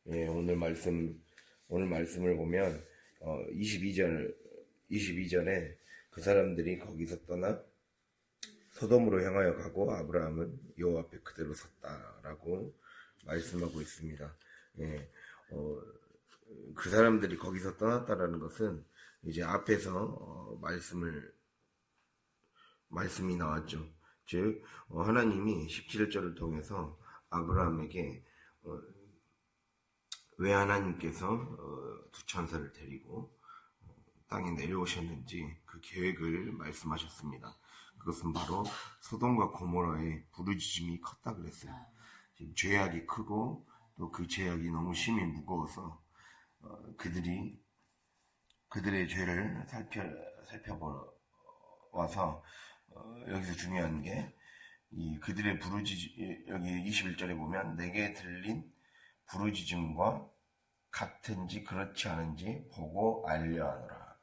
예, 오늘 말씀을 보면, 22절에 그 사람들이 거기서 떠나 소돔으로 향하여 가고 아브라함은 여호와 앞에 그대로 섰다라고 말씀하고 있습니다. 예, 그 사람들이 거기서 떠났다라는 것은 이제 앞에서 말씀이 나왔죠. 즉, 하나님이 17절을 통해서 아브라함에게 왜 하나님께서 두 천사를 데리고 땅에 내려오셨는지 그 계획을 말씀하셨습니다. 그것은 바로 소돔과 고모라의 부르짖음이 컸다 그랬어요. 죄악이 크고 또 그 죄악이 너무 심히 무거워서 그들의 죄를 살펴보아서 여기서 중요한 게 이 그들의 여기 21절에 보면 내게 들린 부르짖음과 같은지 그렇지 않은지 보고 알려하노라.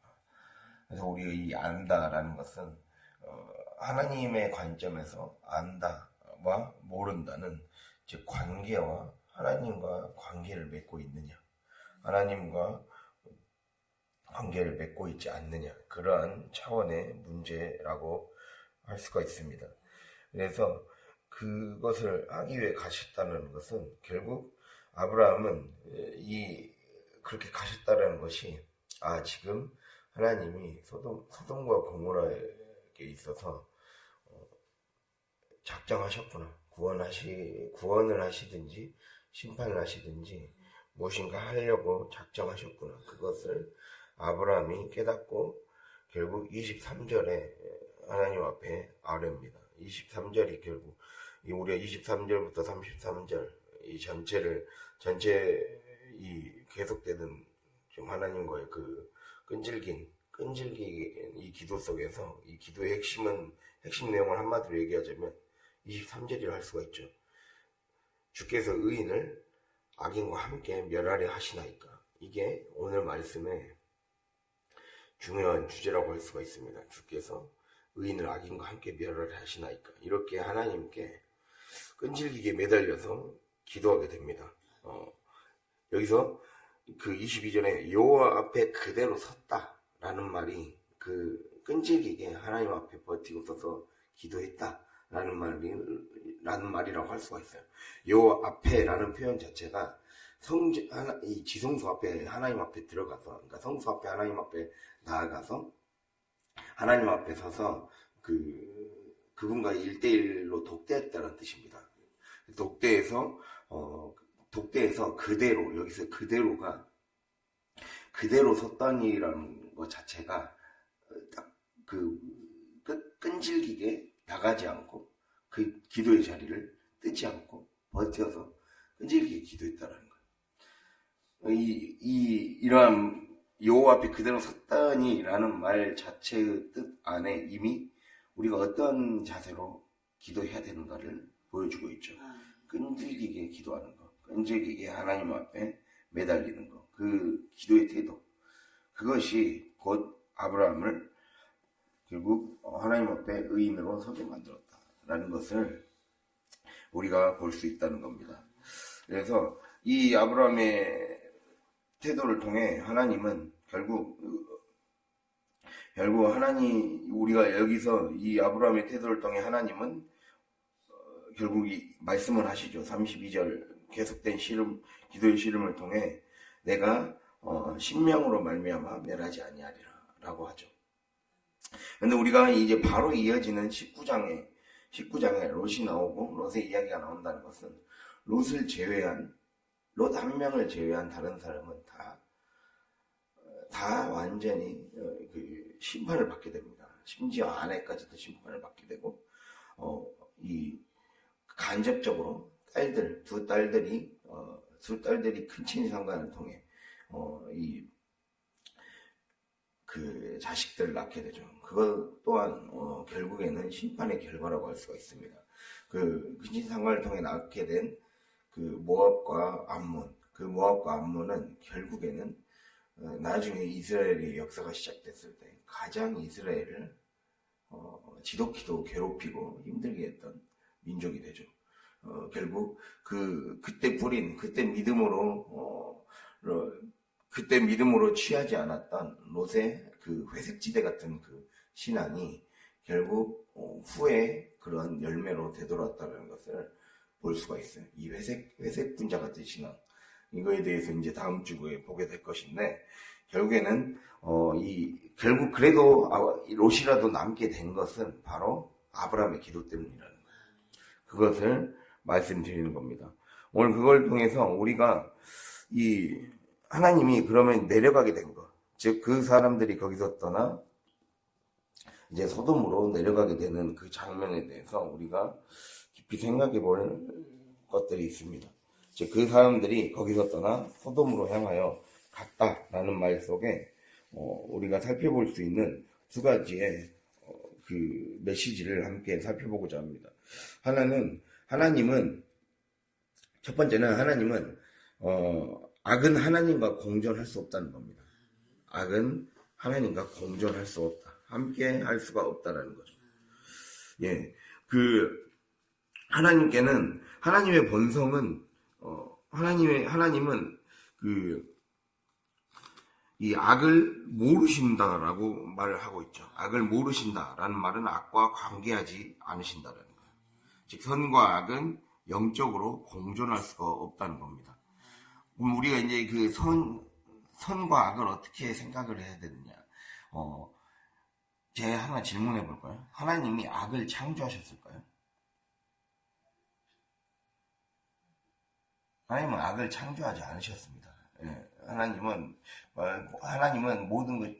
그래서 우리가 이 안다라는 것은 하나님의 관점에서 안다와 모른다는 즉 관계와 하나님과 관계를 맺고 있느냐, 하나님과 관계를 맺고 있지 않느냐, 그러한 차원의 문제라고 할 수가 있습니다. 그래서 그것을 하기 위해 가셨다는 것은 결국 아브라함은 그렇게 가셨다는 것이 지금 하나님이 소돔과 고모라에 있어서 작정하셨구나. 구원을 하시든지 심판을 하시든지 무엇인가 하려고 작정하셨구나. 그것을 아브라함이 깨닫고 결국 23절에 하나님 앞에 아뢰입니다. 23절이 결국 우리가 23절부터 33절 이 전체 계속되는 좀 하나님과의 그 끈질긴 이 기도 속에서 이 기도의 핵심 내용을 한마디로 얘기하자면 23절이라 할 수가 있죠. 주께서 의인을 악인과 함께 멸하려 하시나이까. 이게 오늘 말씀의 중요한 주제라고 할 수가 있습니다. 주께서 의인을 악인과 함께 멸하려 하시나이까. 이렇게 하나님께 끈질기게 매달려서 기도하게 됩니다. 여기서 그 22절에 여호와 앞에 그대로 섰다라는 말이 그 끈질기게 하나님 앞에 버티고 서서 기도했다라는 말이라고 할 수가 있어요. 여호와 앞에라는 표현 자체가 이 지성소 앞에 하나님 앞에 들어가서, 그러니까 성소 앞에 하나님 앞에 나아가서 하나님 앞에 서서 그분과 1대1로 독대했다는 뜻입니다. 독대에서 그대로, 여기서 그대로 섰다니라는 것 자체가 딱 끈질기게 나가지 않고 그 기도의 자리를 뜨지 않고 버텨서 끈질기게 기도했다라는 거예요. 이러한 여호와 앞에 그대로 섰다니라는 말 자체의 뜻 안에 이미 우리가 어떤 자세로 기도해야 되는가를 보여주고 있죠. 끈질기게 기도하는 거, 끈질기게 하나님 앞에 매달리는 거, 그 기도의 태도, 그것이 곧 아브라함을 결국 하나님 앞에 의인으로 서게 만들었다라는 것을 우리가 볼 수 있다는 겁니다. 그래서 이 아브라함의 태도를 통해 하나님은 결국 우리가 여기서 이 아브라함의 태도를 통해 하나님은 결국 이 말씀을 하시죠. 32절 계속된 기도의 씨름을 통해 내가 신명으로 말미암아 멸하지 아니하리라 라고 하죠. 근데 우리가 이제 바로 이어지는 19장에 롯이 나오고 롯의 이야기가 나온다는 것은 롯 한 명을 제외한 다른 사람은 다 완전히 그 심판을 받게 됩니다. 심지어 아내까지도 심판을 받게 되고 이 간접적으로 두 딸들이 큰 친상간을 통해 그 자식들을 낳게 되죠. 그것 또한 결국에는 심판의 결과라고 할 수가 있습니다. 그 친상간을 통해 낳게 된 그 모압과 암몬은 결국에는 나중에 이스라엘의 역사가 시작됐을 때 가장 이스라엘을 지독히도 괴롭히고 힘들게 했던 민족이 되죠. 결국 그때 뿌린, 그때 믿음으로, 그때 믿음으로 취하지 않았던 롯의 그 회색지대 같은 그 신앙이 결국 후에 그런 열매로 되돌았다는 것을 볼 수가 있어요. 이 회색 분자 같은 신앙. 이거에 대해서 이제 다음 주에 보게 될 것인데, 결국에는, 결국 그래도 롯이라도 남게 된 것은 바로 아브라함의 기도 때문이라는 거예요. 그것을 말씀드리는 겁니다. 오늘 그걸 통해서 우리가 하나님이 그러면 내려가게 된 것, 즉 그 사람들이 거기서 떠나 이제 소돔으로 내려가게 되는 그 장면에 대해서 우리가 깊이 생각해 볼 것들이 있습니다. 즉 그 사람들이 거기서 떠나 소돔으로 향하여 갔다라는 말 속에 우리가 살펴볼 수 있는 두 가지의 그 메시지를 함께 살펴보고자 합니다. 하나님은 첫 번째는 하나님은 악은 하나님과 공존할 수 없다는 겁니다. 악은 하나님과 공존할 수 없다. 함께 할 수가 없다라는 거죠. 예, 하나님께는 하나님의 본성은 하나님은 이 악을 모르신다라고 말을 하고 있죠. 악을 모르신다라는 말은 악과 관계하지 않으신다라는 거예요. 즉 선과 악은 영적으로 공존할 수가 없다는 겁니다. 그럼 우리가 이제 그 선과 악을 어떻게 생각을 해야 되느냐? 제가 하나 질문해 볼까요? 하나님이 악을 창조하셨을까요? 하나님은 악을 창조하지 않으셨습니다. 예, 하나님은 모든 걸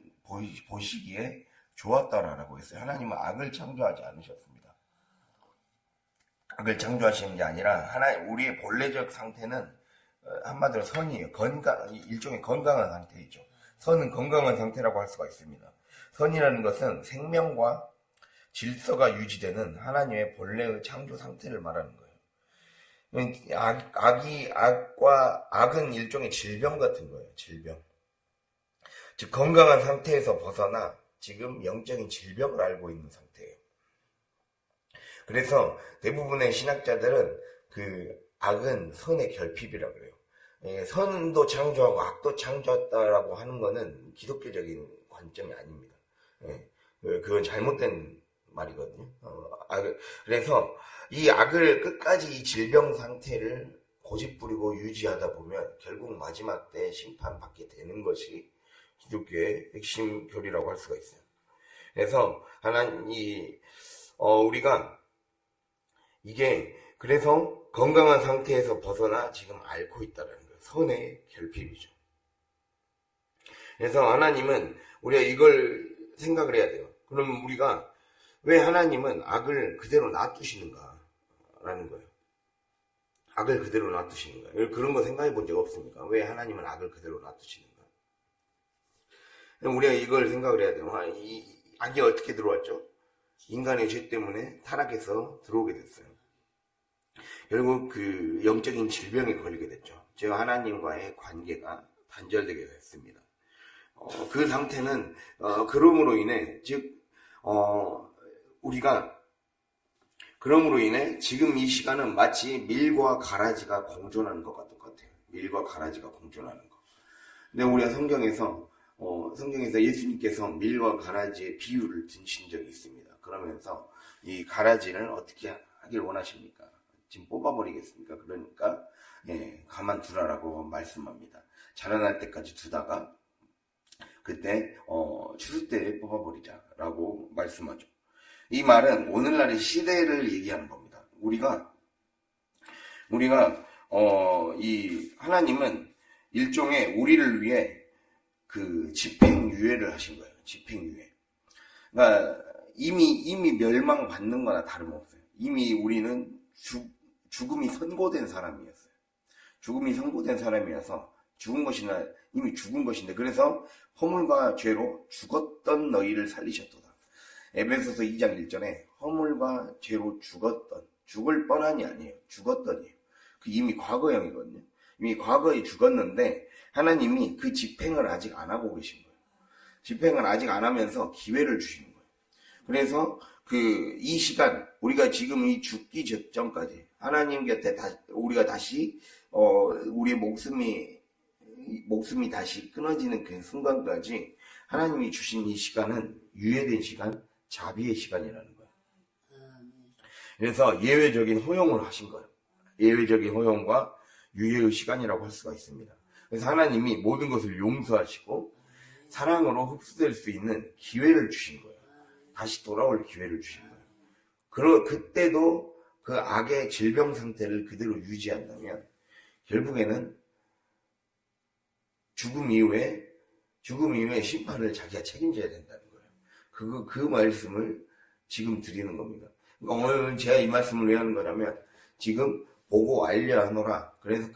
보시기에 좋았다라고 했어요. 하나님은 악을 창조하지 않으셨습니다. 악을 창조하시는 게 아니라 우리의 본래적 상태는 한마디로 선이에요. 일종의 건강한 상태이죠. 선은 건강한 상태라고 할 수가 있습니다. 선이라는 것은 생명과 질서가 유지되는 하나님의 본래의 창조 상태를 말하는 거예요. 악은 일종의 질병 같은 거예요. 질병. 즉 건강한 상태에서 벗어나 지금 영적인 질병을 앓고 있는 상태예요. 그래서 대부분의 신학자들은 악은 선의 결핍이라고 그래요. 선도 창조하고 악도 창조했다라고 하는 거는 기독교적인 관점이 아닙니다. 그건 잘못된 말이거든요. 그래서 이 악을 끝까지 이 질병 상태를 고집부리고 유지하다 보면 결국 마지막 때 심판받게 되는 것이 기독교의 핵심 교리라고 할 수가 있어요. 그래서 우리가 그래서 건강한 상태에서 벗어나 지금 앓고 있다는 거예요. 선의 결핍이죠. 그래서 하나님은 우리가 이걸 생각을 해야 돼요. 그럼 우리가 왜 하나님은 악을 그대로 놔두시는가라는 거예요. 악을 그대로 놔두시는가? 그런 거 생각해 본 적 없습니까? 왜 하나님은 악을 그대로 놔두시는가? 우리가 이걸 생각을 해야 돼요. 이 악이 어떻게 들어왔죠? 인간의 죄 때문에 타락해서 들어오게 됐어요. 결국 그 영적인 질병에 걸리게 됐죠. 즉 하나님과의 관계가 단절되게 됐습니다. 그 상태는 그럼으로 인해 그럼으로 인해 지금 이 시간은 마치 밀과 가라지가 공존하는 것 같아요. 밀과 가라지가 공존하는 거. 근데 우리가 성경에서 예수님께서 밀과 가라지의 비유를 드신 적이 있습니다. 그러면서 이 가라지를 어떻게 하길 원하십니까? 지금 뽑아버리겠습니까? 그러니까 가만두라라고 말씀합니다. 자라날 때까지 두다가 그때 추수 때 뽑아버리자라고 말씀하죠. 이 말은 오늘날의 시대를 얘기하는 겁니다. 우리가 이 하나님은 일종의 우리를 위해 그 집행유예를 하신 거예요. 집행유예. 그러니까 이미 멸망받는 거나 다름없어요. 이미 우리는 죽음이 선고된 사람이었어요. 죽음이 선고된 사람이어서 이미 죽은 것인데 그래서 허물과 죄로 죽었던 너희를 살리셨도다. 에베소서 2장 1절에 허물과 죄로 죽을 뻔한이 아니에요. 죽었더니에요. 이미 과거형이거든요. 이미 과거에 죽었는데 하나님이 그 집행을 아직 안 하고 계신 거예요. 집행을 아직 안 하면서 기회를 주시는 거예요. 그래서 이 시간 우리가 지금 이 죽기 직전까지 하나님 곁에 우리가 다시 우리의 목숨이 다시 끊어지는 그 순간까지 하나님이 주신 이 시간은 유예된 시간, 자비의 시간이라는 거예요. 그래서 예외적인 허용을 하신 거예요. 예외적인 허용과 유예의 시간이라고 할 수가 있습니다. 그래서 하나님이 모든 것을 용서하시고 사랑으로 흡수될 수 있는 기회를 주신 거예요. 다시 돌아올 기회를 주신 거예요. 그때도 그 악의 질병 상태를 그대로 유지한다면 결국에는 죽음 이후에 심판을 자기가 책임져야 된다는 거예요. 그 말씀을 지금 드리는 겁니다. 그러니까 오늘 제가 이 말씀을 왜 하는 거냐면 지금 보고 알려하노라. 그래서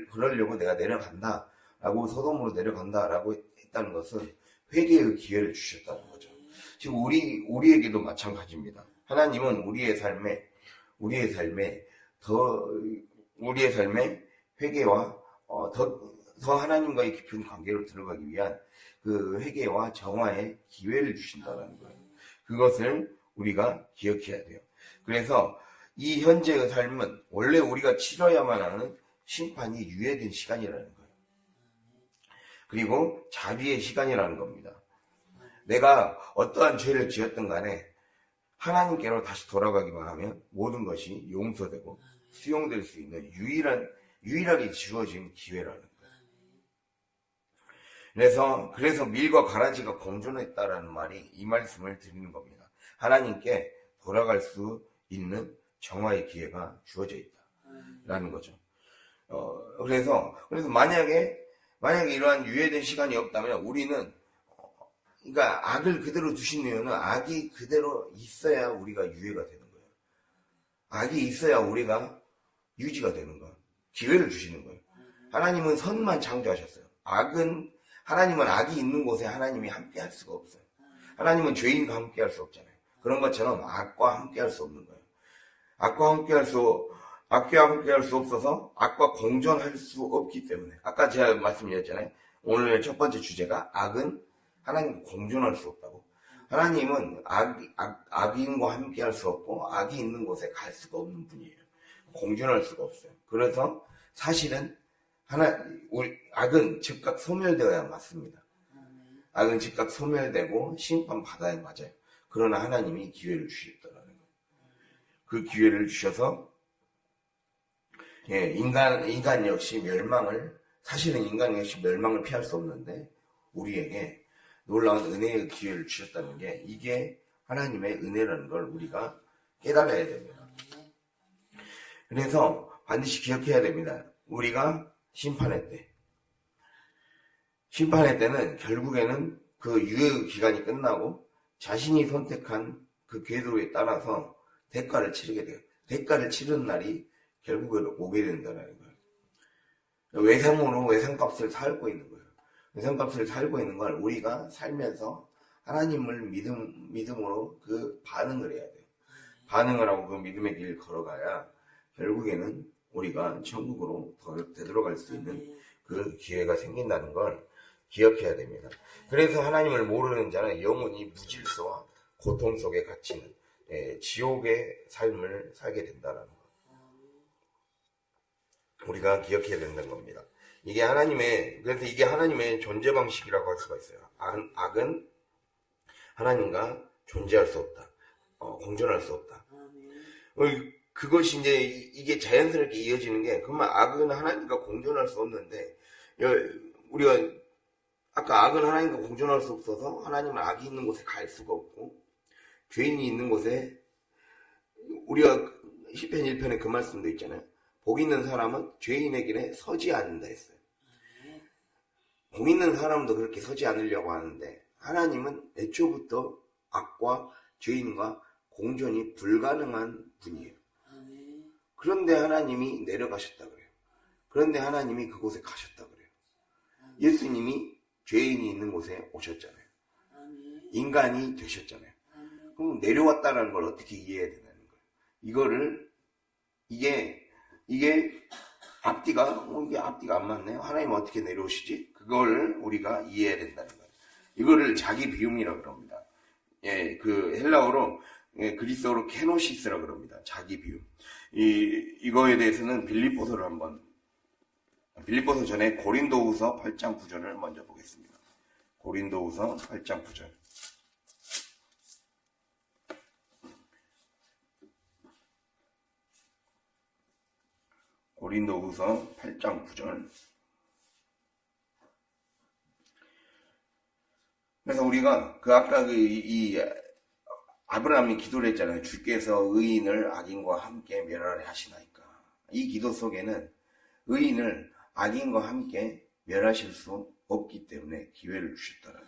그러려고 내가 내려간다. 라고 소돔으로 내려간다. 라고 했다는 것은 회개의 기회를 주셨다는 거죠. 지금 우리에게도 마찬가지입니다. 하나님은 우리의 삶에 회개와 더 하나님과의 깊은 관계로 들어가기 위한 그 회개와 정화의 기회를 주신다는 거예요. 그것을 우리가 기억해야 돼요. 그래서 이 현재의 삶은 원래 우리가 치러야만 하는 심판이 유예된 시간이라는 거예요. 그리고 자비의 시간이라는 겁니다. 내가 어떠한 죄를 지었든 간에 하나님께로 다시 돌아가기만 하면 모든 것이 용서되고 수용될 수 있는 유일하게 주어진 기회라는 거예요. 그래서 밀과 가라지가 공존했다라는 말이 이 말씀을 드리는 겁니다. 하나님께 돌아갈 수 있는 정화의 기회가 주어져 있다라는 거죠. 그래서 만약에 이러한 유예된 시간이 없다면 우리는 그러니까 악을 그대로 두신 이유는 악이 그대로 있어야 우리가 유예가 되는 거예요. 악이 있어야 우리가 유지가 되는 거예요. 기회를 주시는 거예요. 하나님은 선만 창조하셨어요. 하나님은 악이 있는 곳에 하나님이 함께 할 수가 없어요. 하나님은 죄인과 함께 할 수 없잖아요. 그런 것처럼 악과 함께 할 수 없는 거예요. 악과 함께 할 수 없어서 악과 공존할 수 없기 때문에 아까 제가 말씀드렸잖아요. 오늘의 첫 번째 주제가 악은 하나님과 공존할 수 없다고. 하나님은 악인과 함께 할 수 없고 악이 있는 곳에 갈 수가 없는 분이에요. 공존할 수가 없어요. 그래서 사실은 악은 즉각 소멸되어야 맞습니다. 악은 즉각 소멸되고 심판받아야 맞아요. 그러나 하나님이 기회를 주셨다는 거예요. 그 기회를 주셔서 인간 역시 사실은 인간 역시 멸망을 피할 수 없는데 우리에게 놀라운 은혜의 기회를 주셨다는 게 이게 하나님의 은혜라는 걸 우리가 깨달아야 됩니다. 그래서 반드시 기억해야 됩니다. 우리가 심판의 때는 결국에는 그 유예 기간이 끝나고 자신이 선택한 그 궤도에 따라서 대가를 치르게 돼요. 대가를 치르는 날이 결국은 오게 된다는 거예요. 외상값을 살고 있는 거예요. 외상값을 살고 있는 걸 우리가 살면서 하나님을 믿음으로 그 반응을 해야 돼요. 반응을 하고 그 믿음의 길을 걸어가야 결국에는 우리가 천국으로 되돌아갈 수 있는 그 기회가 생긴다는 걸 기억해야 됩니다. 그래서 하나님을 모르는 자는 영원히 무질서와 고통 속에 갇히는 지옥의 삶을 살게 된다는 것. 우리가 기억해야 된다는 겁니다. 그래서 이게 하나님의 존재 방식이라고 할 수가 있어요. 악은 하나님과 존재할 수 없다. 공존할 수 없다. 그것이 이제 이게 자연스럽게 이어지는 게 그러면 악은 하나님과 공존할 수 없는데 우리가 아까 악은 하나님과 공존할 수 없어서 하나님은 악이 있는 곳에 갈 수가 없고 죄인이 있는 곳에 우리가 시편 1편에 그 말씀도 있잖아요. 복 있는 사람은 죄인의 길에 서지 않는다 했어요. 복 있는 사람도 그렇게 서지 않으려고 하는데 하나님은 애초부터 악과 죄인과 공존이 불가능한 분이에요. 그런데 하나님이 내려가셨다 그래요. 그런데 하나님이 그곳에 가셨다 그래요. 예수님이 죄인이 있는 곳에 오셨잖아요. 인간이 되셨잖아요. 그럼 내려왔다는 걸 어떻게 이해해야 되는 거예요? 이게 앞뒤가 안 맞네요. 하나님 어떻게 내려오시지? 그걸 우리가 이해해야 된다는 거예요. 이거를 자기 비움이라고 그럽니다. 그 헬라어로 그리스어로 케노시스라고 그럽니다. 자기 비움. 이거에 대해서는 빌립보서 전에 고린도후서 8장 9절을 먼저 보겠습니다. 고린도후서 8장 9절. 고린도후서 8장 9절. 그래서 우리가 아까 아브라함이 기도를 했잖아요. 주께서 의인을 악인과 함께 멸하려 하시나이까. 이 기도 속에는 의인을 악인과 함께 멸하실 수 없기 때문에 기회를 주셨다는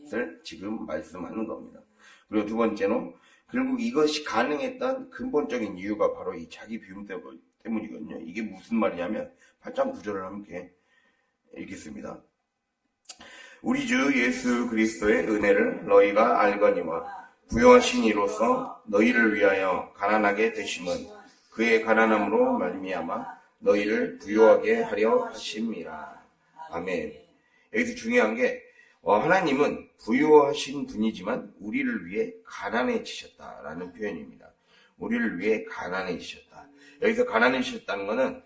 것을 지금 말씀하는 겁니다. 그리고 두 번째로 결국 이것이 가능했던 근본적인 이유가 바로 이 자기 비움 때문이거든요. 이게 무슨 말이냐면 8장 9절을 함께 읽겠습니다. 우리 주 예수 그리스도의 은혜를 너희가 알거니와 부요하신 이로써 너희를 위하여 가난하게 되심은 그의 가난함으로 말미암아 너희를 부요하게 하려 하심이라. 아멘. 여기서 중요한 게 하나님은 부요하신 분이지만 우리를 위해 가난해지셨다라는 표현입니다. 우리를 위해 가난해지셨다. 여기서 가난해지셨다는 것은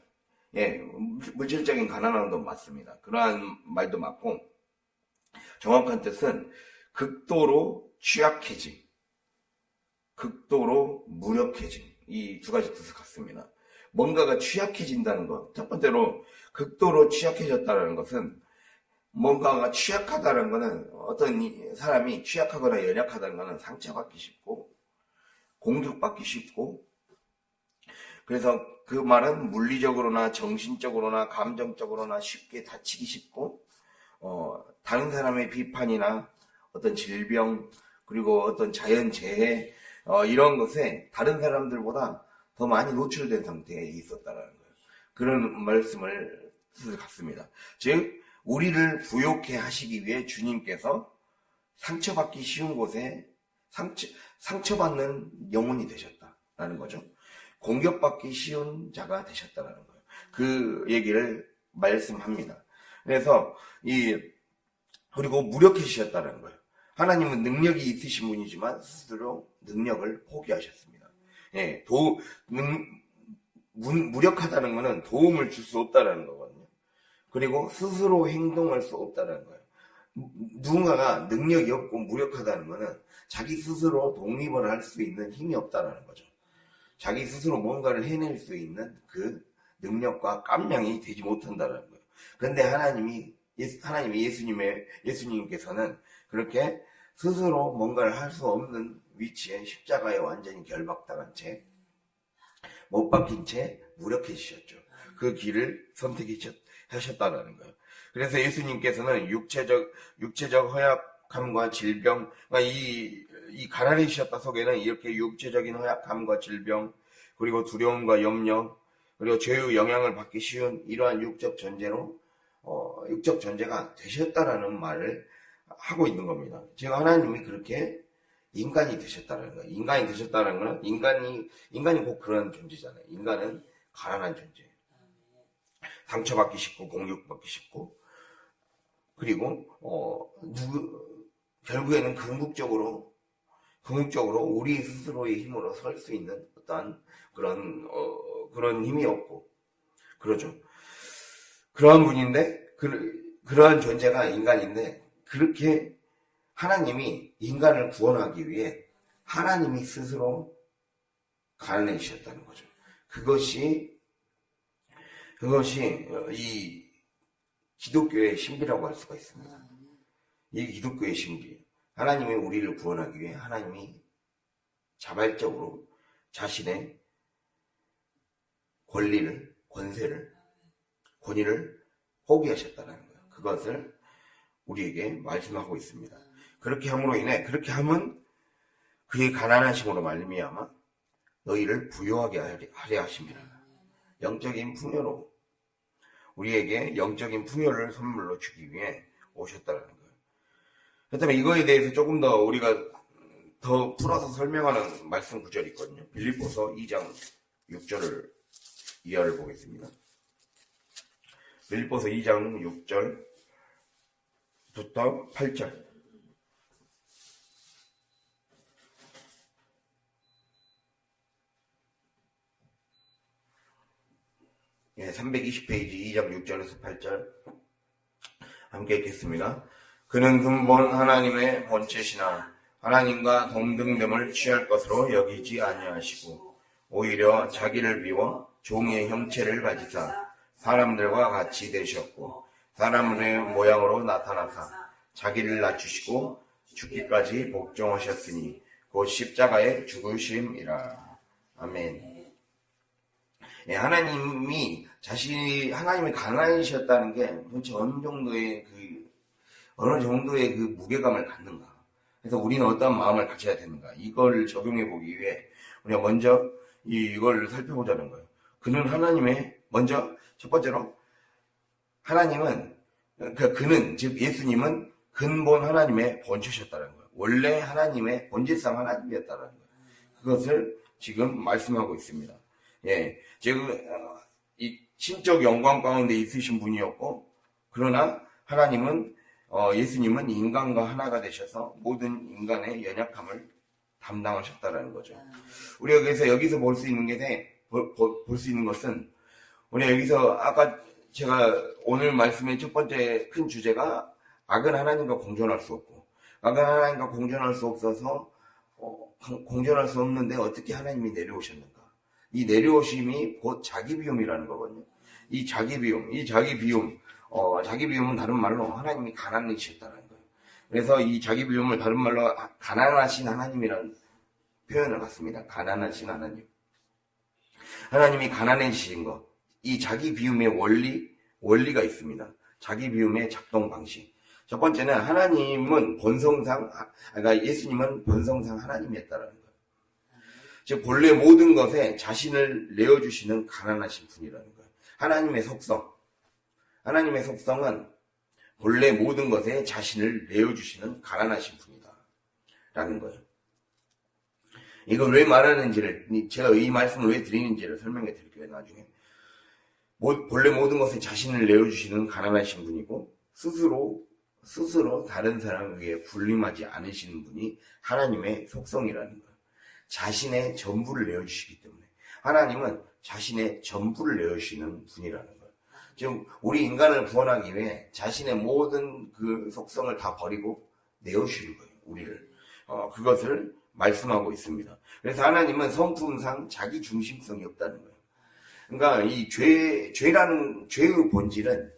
물질적인 가난함도 맞습니다. 그러한 말도 맞고 정확한 뜻은 극도로 취약해짐, 극도로 무력해짐, 이 두 가지 뜻을 갖습니다. 뭔가가 취약해진다는 것, 첫 번째로 극도로 취약해졌다는 것은 뭔가가 취약하다는 것은 어떤 사람이 취약하거나 연약하다는 것은 상처받기 쉽고 공격받기 쉽고, 그래서 그 말은 물리적으로나 정신적으로나 감정적으로나 쉽게 다치기 쉽고 다른 사람의 비판이나 어떤 질병 그리고 어떤 자연재해 이런 것에 다른 사람들보다 더 많이 노출된 상태에 있었다는 거예요. 그런 말씀을 뜻을 갖습니다. 즉 우리를 부요케 하시기 위해 주님께서 상처받기 쉬운 곳에 상처받는 영혼이 되셨다라는 거죠. 공격받기 쉬운 자가 되셨다는 거예요. 그 얘기를 말씀합니다. 그래서 그리고 무력해지셨다는 거예요. 하나님은 능력이 있으신 분이지만 스스로 능력을 포기하셨습니다. 무력하다는 것은 도움을 줄 수 없다는 거거든요. 그리고 스스로 행동할 수 없다는 거예요. 누군가가 능력이 없고 무력하다는 것은 자기 스스로 독립을 할 수 있는 힘이 없다는 거죠. 자기 스스로 뭔가를 해낼 수 있는 그 능력과 깜냥이 되지 못한다는 거예요. 그런데 예수님께서는 그렇게 스스로 뭔가를 할 수 없는 위치에 십자가에 완전히 결박당한 채, 못 박힌 채 무력해지셨죠. 그 길을 선택하셨다는 거예요. 그래서 예수님께서는 육체적 허약함과 질병, 이 가난해지셨다 속에는 이렇게 육체적인 허약함과 질병, 그리고 두려움과 염려, 그리고 죄의 영향을 받기 쉬운 이러한 육적 존재가 되셨다라는 말을 하고 있는 겁니다. 즉 하나님이 그렇게 인간이 되셨다는 거예요. 인간이 되셨다는 거는 인간이 꼭 그런 존재잖아요. 인간은 가난한 존재예요. 상처받기 쉽고 공격받기 쉽고, 그리고 결국에는 궁극적으로 우리 스스로의 힘으로 설 수 있는 어떤 그런 힘이 없고, 그러죠. 그러한 분인데, 그러한 존재가 인간인데, 그렇게 하나님이 인간을 구원하기 위해 하나님이 스스로 가난해지셨다는 거죠. 그것이 이 기독교의 신비라고 할 수가 있습니다. 이 기독교의 신비. 하나님이 우리를 구원하기 위해 하나님이 자발적으로 자신의 권위를 포기하셨다는 거예요. 그것을 우리에게 말씀하고 있습니다. 그렇게 하면 그의 가난하심으로 말미암아 너희를 부요하게 하려 하심이라. 영적인 풍요로 우리에게 영적인 풍요를 선물로 주기 위해 오셨다는 거예요. 그렇다면 이거에 대해서 조금 더 우리가 더 풀어서 설명하는 말씀 구절이 있거든요. 빌립보서 2장 6절을 이하를 보겠습니다. 빌립보서 2장 6절부터 8절. 320페이지 2장 6절에서 8절 함께 읽겠습니다. 그는 근본 하나님의 본체시나 하나님과 동등됨을 취할 것으로 여기지 아니하시고 오히려 자기를 비워 종의 형체를 가지사 사람들과 같이 되셨고 사람의 모양으로 나타나사 자기를 낮추시고 죽기까지 복종하셨으니 곧 십자가에 죽으심이라. 아멘. 하나님이 하나님이 가난이셨다는 게 도대체 어느 정도의 그 무게감을 갖는가. 그래서 우리는 어떤 마음을 가져야 되는가. 이걸 적용해 보기 위해 우리가 먼저 이걸 살펴보자는 거예요. 먼저 첫 번째로 그는, 즉 예수님은 근본 하나님의 본체셨다는 거예요. 원래 하나님의 본질상 하나님이었다는 거예요. 그것을 지금 말씀하고 있습니다. 지금 이 신적 영광 가운데 있으신 분이었고, 그러나 예수님은 인간과 하나가 되셔서 모든 인간의 연약함을 담당하셨다는 거죠. 우리가 그래서 여기서 볼 수 있는 것은, 우리가 여기서 아까 제가 오늘 말씀의 첫 번째 큰 주제가 악은 하나님과 공존할 수 없고, 악은 하나님과 공존할 수 없어서 공존할 수 없는데 어떻게 하나님이 내려오셨는가? 이 내려오심이 곧 자기 비움이라는 거거든요. 자기 비움은 다른 말로 하나님이 가난하셨다는 거예요. 그래서 이 자기 비움을 다른 말로 가난하신 하나님이라는 표현을 갖습니다. 가난하신 하나님. 하나님이 가난해지신 것. 이 자기 비움의 원리가 있습니다. 자기 비움의 작동 방식. 첫 번째는 예수님은 본성상 하나님이었다는 거예요. 즉, 본래 모든 것에 자신을 내어주시는 가난하신 분이라는 거예요. 하나님의 속성은 본래 모든 것에 자신을 내어주시는 가난하신 분이다. 라는 거예요. 이걸 왜 말하는지를, 제가 이 말씀을 왜 드리는지를 설명해 드릴게요, 나중에. 본래 모든 것에 자신을 내어주시는 가난하신 분이고, 스스로 다른 사람 위에 군림하지 않으시는 분이 하나님의 속성이라는 거예요. 자신의 전부를 내어주시기 때문에. 하나님은 자신의 전부를 내어주시는 분이라는 거예요. 지금 우리 인간을 구원하기 위해 자신의 모든 그 속성을 다 버리고 내어주시는 거예요. 우리를. 그것을 말씀하고 있습니다. 그래서 하나님은 성품상 자기 중심성이 없다는 거예요. 그러니까 이 죄의 본질은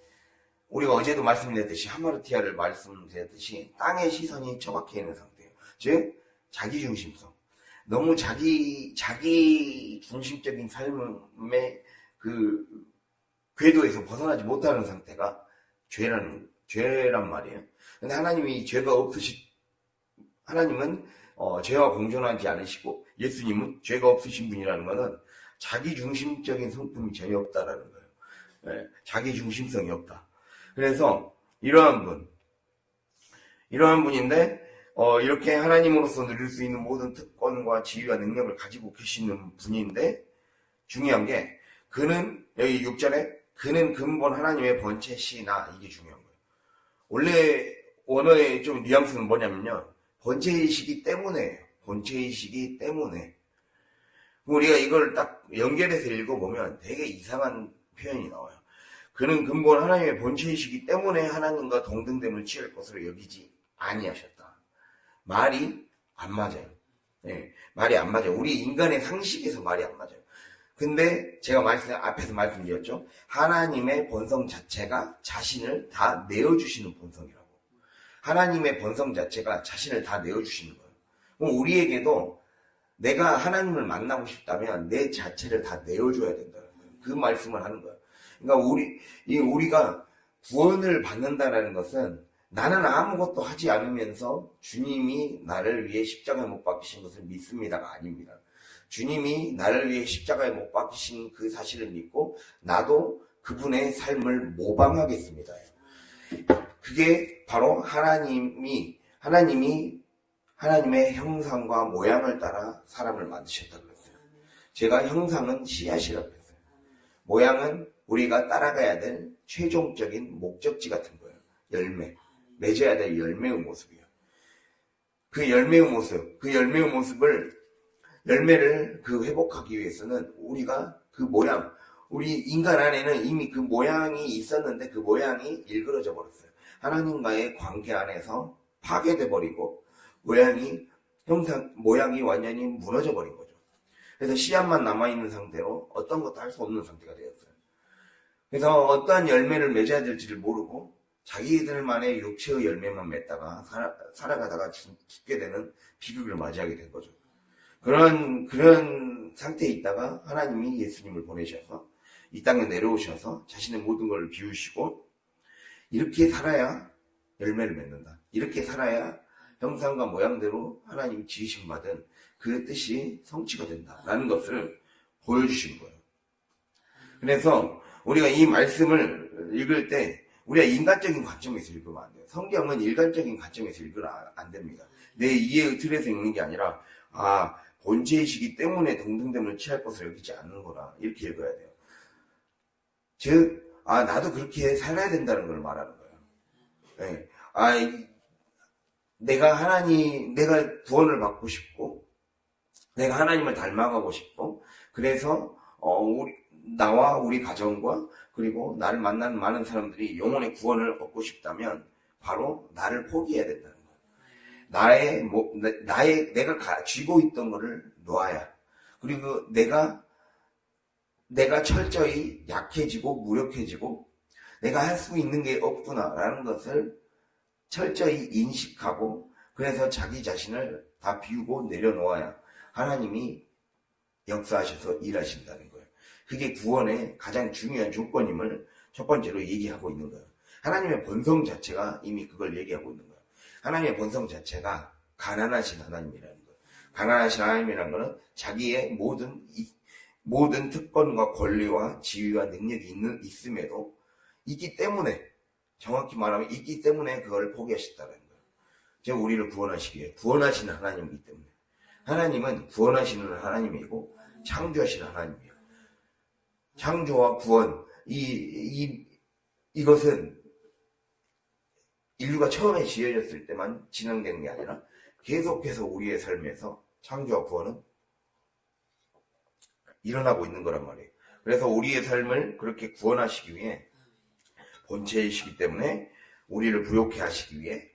우리가 어제도 말씀드렸듯이 하마르티아를 말씀드렸듯이 땅의 시선이 처박혀 있는 상태예요. 즉 자기 중심성. 너무 자기 중심적인 삶의 그 궤도에서 벗어나지 못하는 상태가 죄란 말이에요. 근데 하나님은 죄와 공존하지 않으시고 예수님은 죄가 없으신 분이라는 것은 자기 중심적인 성품이 전혀 없다라는 거예요. 자기 중심성이 없다. 그래서 이러한 분인데 이렇게 하나님으로서 누릴 수 있는 모든 특권과 지위와 능력을 가지고 계시는 분인데 중요한 게 여기 6절에 그는 근본 하나님의 본체시나 이게 중요한 거예요. 원래 원어의 좀 뉘앙스는 뭐냐면요. 본체이시기 때문에 우리가 이걸 딱 연결해서 읽어보면 되게 이상한 표현이 나와요. 그는 근본 하나님의 본체이시기 때문에 하나님과 동등됨을 취할 것으로 여기지 아니하셨다. 말이 안 맞아요. 말이 안 맞아요. 우리 인간의 상식에서 말이 안 맞아요. 근데 제가 앞에서 말씀드렸죠. 하나님의 본성 자체가 자신을 다 내어주시는 본성이라고. 하나님의 본성 자체가 자신을 다 내어주시는 거예요. 그럼 우리에게도 내가 하나님을 만나고 싶다면 내 자체를 다 내어줘야 된다는 거예요. 그 말씀을 하는 거예요. 그러니까 우리가 구원을 받는다는 것은 나는 아무것도 하지 않으면서 주님이 나를 위해 십자가에 못 박히신 것을 믿습니다가 아닙니다. 주님이 나를 위해 십자가에 못 박히신 그 사실을 믿고 나도 그분의 삶을 모방하겠습니다. 그게 바로 하나님의 형상과 모양을 따라 사람을 만드셨다고 그랬어요. 제가 형상은 씨앗이라고 그랬어요. 모양은 우리가 따라가야 될 최종적인 목적지 같은 거예요. 맺어야 될 열매의 모습이에요. 그 열매의 모습을 열매를 회복하기 위해서는 우리가 그 모양, 우리 인간 안에는 이미 그 모양이 있었는데 그 모양이 일그러져 버렸어요. 하나님과의 관계 안에서 파괴돼 버리고 모양이 완전히 무너져 버린 거죠. 그래서 씨앗만 남아있는 상태로 어떤 것도 할 수 없는 상태가 되었어요. 그래서 어떠한 열매를 맺어야 될지를 모르고 자기들만의 육체의 열매만 맺다가 살아가다가 죽게 되는 비극을 맞이하게 된 거죠. 그런 상태에 있다가 하나님이 예수님을 보내셔서 이 땅에 내려오셔서 자신의 모든 걸 비우시고 이렇게 살아야 열매를 맺는다. 이렇게 살아야 형상과 모양대로 하나님이 지으심 받은 그 뜻이 성취가 된다라는 것을 보여주신 거예요. 그래서 우리가 이 말씀을 읽을 때 우리가 인간적인 관점에서 읽으면 안 돼요. 성경은 일관적인 관점에서 읽으면 안 됩니다. 내 이해의 틀에서 읽는 게 아니라 본체이시기 때문에 동등됨을 취할 것을 여기지 않는구나 이렇게 읽어야 돼요. 즉 나도 그렇게 살아야 된다는 걸 말하는 거예요. 네. 내가 구원을 받고 싶고 내가 하나님을 닮아가고 싶고 그래서 나와 우리 가정과 그리고 나를 만나는 많은 사람들이 영혼의 구원을 얻고 싶다면 바로 나를 포기해야 된다는 거예요. 내가 쥐고 있던 거를 놓아야. 그리고 내가 철저히 약해지고 무력해지고 내가 할 수 있는 게 없구나라는 것을 철저히 인식하고 그래서 자기 자신을 다 비우고 내려놓아야 하나님이 역사하셔서 일하신다는 거예요. 그게 구원의 가장 중요한 조건임을 첫 번째로 얘기하고 있는 거예요. 하나님의 본성 자체가 이미 그걸 얘기하고 있는 거예요. 하나님의 본성 자체가 가난하신 하나님이라는 거예요. 가난하신 하나님이라는 것은 자기의 모든 특권과 권리와 지위와 능력이 있음에도 있기 때문에 정확히 말하면 있기 때문에 그걸 포기하셨다는 거예요. 즉 우리를 구원하시기 위해 구원하시는 하나님이기 때문에 하나님은 구원하시는 하나님이고 창조하시는 하나님이에요. 창조와 구원 이것은 인류가 처음에 지어졌을 때만 진행되는 게 아니라 계속해서 우리의 삶에서 창조와 구원은 일어나고 있는 거란 말이에요. 그래서 우리의 삶을 그렇게 구원하시기 위해 본체이시기 때문에 우리를 부욕해 하시기 위해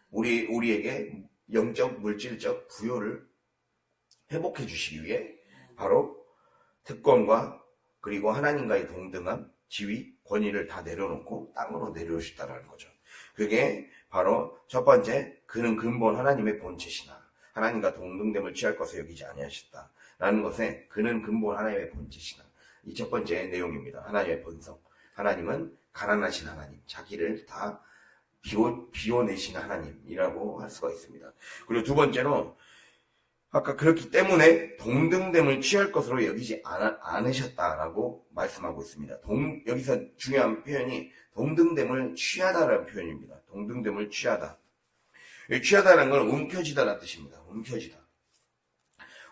우리에게 영적 물질적 부여를 회복해 주시기 위해 바로 특권과 그리고 하나님과의 동등함, 지위, 권위를 다 내려놓고 땅으로 내려오셨다는 거죠. 그게 바로 첫 번째, 그는 근본 하나님의 본체시나 하나님과 동등됨을 취할 것을 여기지 아니하셨다라는 것에 그는 근본 하나님의 본체시나 이 첫 번째 내용입니다. 하나님의 본성. 하나님은 가난하신 하나님, 자기를 다 비워내신 하나님이라고 할 수가 있습니다. 그리고 두 번째로 아까 그렇기 때문에 동등됨을 취할 것으로 여기지 않으셨다라고 말씀하고 있습니다. 여기서 중요한 표현이 동등됨을 취하다라는 표현입니다. 동등됨을 취하다. 취하다라는 건 움켜쥐다라는 뜻입니다.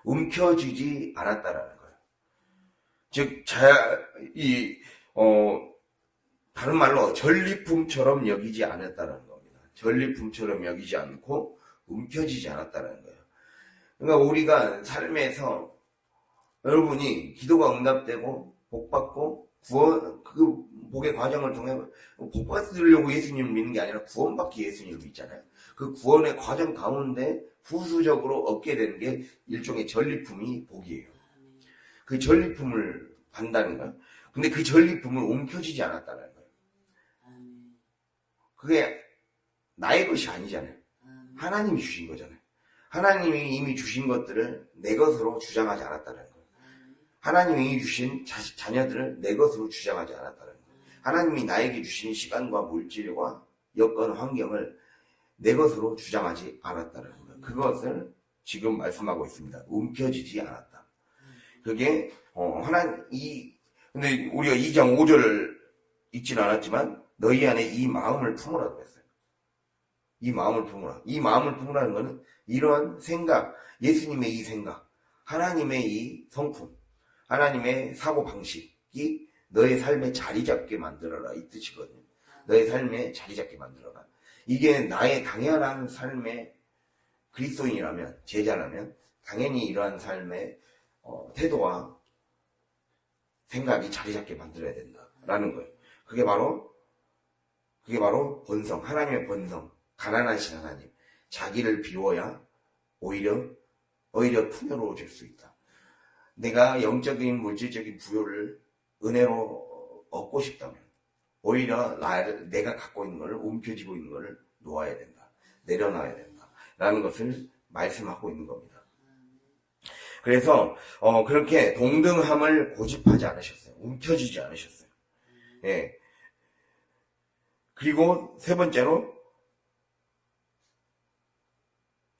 움켜쥐지 않았다라는 거예요. 즉, 다른 말로 전리품처럼 여기지 않았다는 겁니다. 전리품처럼 여기지 않고 움켜쥐지 않았다는 거예요. 그러니까 우리가 삶에서 여러분이 기도가 응답되고 복받고 그 복의 과정을 통해 복받으려고 예수님을 믿는 게 아니라 구원받기 예수님을 믿잖아요. 그 구원의 과정 가운데 후수적으로 얻게 되는 게 일종의 전리품이 복이에요. 그 전리품을 받는다는 거예요. 근데 그 전리품을 움켜쥐지 않았다는 거예요. 그게 나의 것이 아니잖아요. 하나님이 주신 거잖아요. 하나님이 이미 주신 것들을 내 것으로 주장하지 않았다는 거예요. 하나님이 주신 자녀들을 내 것으로 주장하지 않았다는 거예요. 하나님이 나에게 주신 시간과 물질과 여건, 환경을 내 것으로 주장하지 않았다는 거예요. 그것을 지금 말씀하고 있습니다. 움켜쥐지 않았다. 그게 근데 우리가 2장 5절을 읽지는 않았지만 너희 안에 이 마음을 품으라 그랬어요. 이 마음을 품으라. 이 마음을 품으라는 것은 이런 생각, 예수님의 이 생각, 하나님의 이 성품, 하나님의 사고방식이 너의 삶에 자리 잡게 만들어라 이 뜻이거든요. 너의 삶에 자리 잡게 만들어라. 이게 나의 당연한 삶의 그리스도인이라면, 제자라면 당연히 이러한 삶의 태도와 생각이 자리 잡게 만들어야 된다라는 거예요. 그게 바로 본성, 하나님의 본성, 가난하신 하나님. 자기를 비워야 오히려 풍요로워질 수 있다. 내가 영적인 물질적인 부여를 은혜로 얻고 싶다면 오히려 내가 갖고 있는 것을, 움켜쥐고 있는 것을 놓아야 된다. 내려놔야 된다. 라는 것을 말씀하고 있는 겁니다. 그래서 그렇게 동등함을 고집하지 않으셨어요. 움켜쥐지 않으셨어요. 예. 그리고 세 번째로